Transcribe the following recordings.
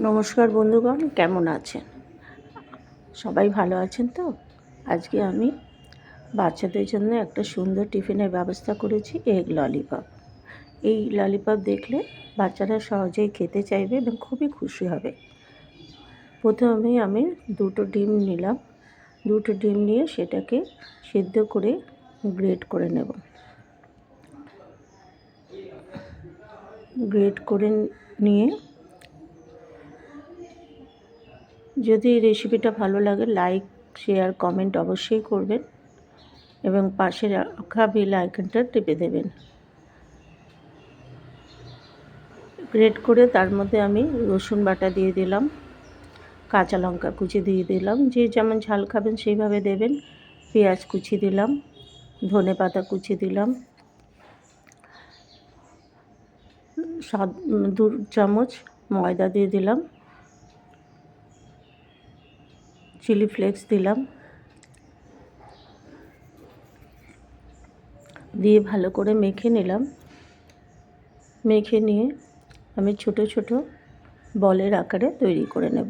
নমস্কার বন্ধুগণ, কেমন আছেন? সবাই ভালো আছেন তো? আজকে আমি বাচ্চাদের জন্য একটা সুন্দর টিফিনের ব্যবস্থা করেছি, এগ ললিপপ। এই ললিপপ দেখলে বাচ্চারা সহজেই খেতে চাইবে এবং খুবই খুশি হবে। প্রথমেই আমি দুটো ডিম নিলাম। দুটো ডিম নিয়ে সেটাকে সিদ্ধ করে গ্রেট করে নেব। গ্রেট করে নিয়ে যদি এই রেসিপিটা ভালো লাগে লাইক, শেয়ার, কমেন্ট অবশ্যই করবেন এবং পাশে রাখা বেল আইকনটা টিপে দেবেন। গ্রেট করে তার মধ্যে আমি রসুন বাটা দিয়ে দিলাম, কাঁচা লঙ্কা কুচি দিয়ে দিলাম, যে যেমন ঝাল খাবেন সেইভাবে দেবেন। পেঁয়াজ কুচি দিলাম, ধনে পাতা কুচি দিলাম, 2 চামচ ময়দা দিয়ে দিলাম, চিলি ফ্লেক্স দিলাম, দিয়ে ভালো করে মেখে নিলাম। মেখে নিয়ে আমি ছোট ছোট বলের আকারে তৈরি করে নেব।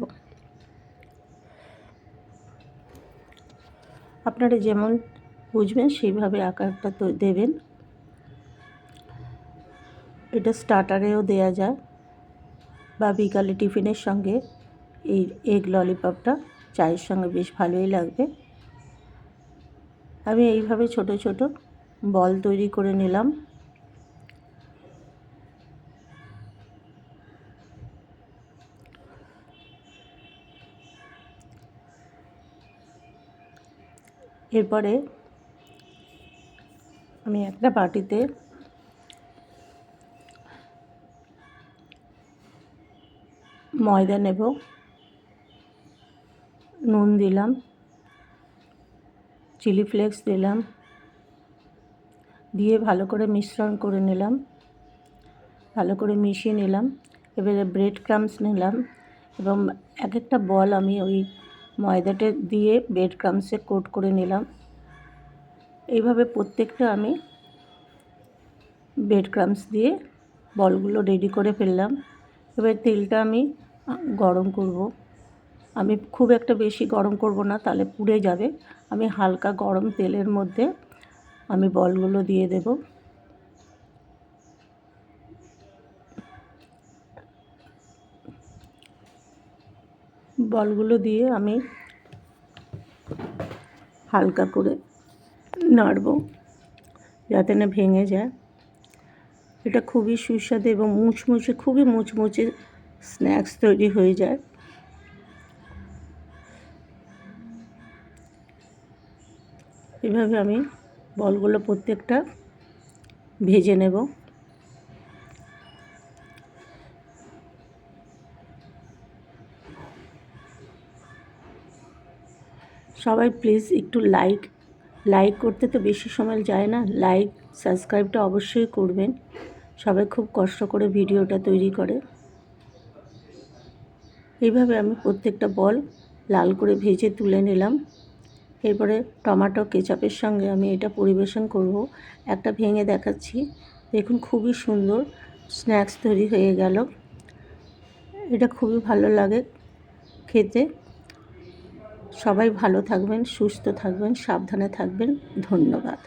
আপনারা যেমন বুঝবেন সেইভাবে আকারটা তো দেবেন। এটা স্টার্টারেও দেয়া যায় বা বিকালে টিফিনের সঙ্গে এই এগ ললিপপটা চায়ের সঙ্গে বেশ ভালোই লাগবে। আমি এইভাবে ছোট ছোট বল তৈরি করে নিলাম। এরপরে আমি একটা বাটিতে ময়দা নেব, নুন দিলাম, চিলি ফ্লেক্স দিলাম, দিয়ে ভালো করে মিশ্রণ করে নিলাম, ভালো করে মিশিয়ে নিলাম। এবারে ব্রেড ক্রাম্বস নিলাম এবং এক একটা বল আমি ওই ময়দাটা দিয়ে ব্রেড ক্রাম্বসে কোট করে নিলাম। এইভাবে প্রত্যেকটা আমি ব্রেড ক্রাম্বস দিয়ে বলগুলো রেডি করে ফেললাম। এবার তেলটা আমি গরম করব। আমি খুব একটা বেশি গরম করব না, তাহলে পুড়ে যাবে। আমি হালকা গরম তেলের মধ্যে আমি বলগুলো দিয়ে দেব। বলগুলো দিয়ে আমি হালকা করে নাড়ব যাতে না ভেঙে যায়। এটা খুবই সুস্বাদু এবং মুচমুচে, খুবই মুচমুচে স্ন্যাক্স তৈরি হয়ে যায়। এভাবে আমি বলগুলো প্রত্যেকটা ভেজে নেব। সবাই প্লিজ একটু লাইক করতে তো বেশি সময় যায় না, লাইক সাবস্ক্রাইবটা অবশ্যই করবেন। সবাই খুব কষ্ট করে ভিডিওটা তৈরি করে। এইভাবে আমি প্রত্যেকটা বল লাল করে ভেজে তুলে নিলাম। এরপরে টমেটো কেচাপের সঙ্গে আমি এটা পরিবেশন করব। একটা ভেঙে দেখাচ্ছি, দেখুন খুবই সুন্দর স্ন্যাক্স তৈরি হয়ে গেল। এটা খুবই ভালো লাগে খেতে। সবাই ভালো থাকবেন, সুস্থ থাকবেন, সাবধানে থাকবেন। ধন্যবাদ।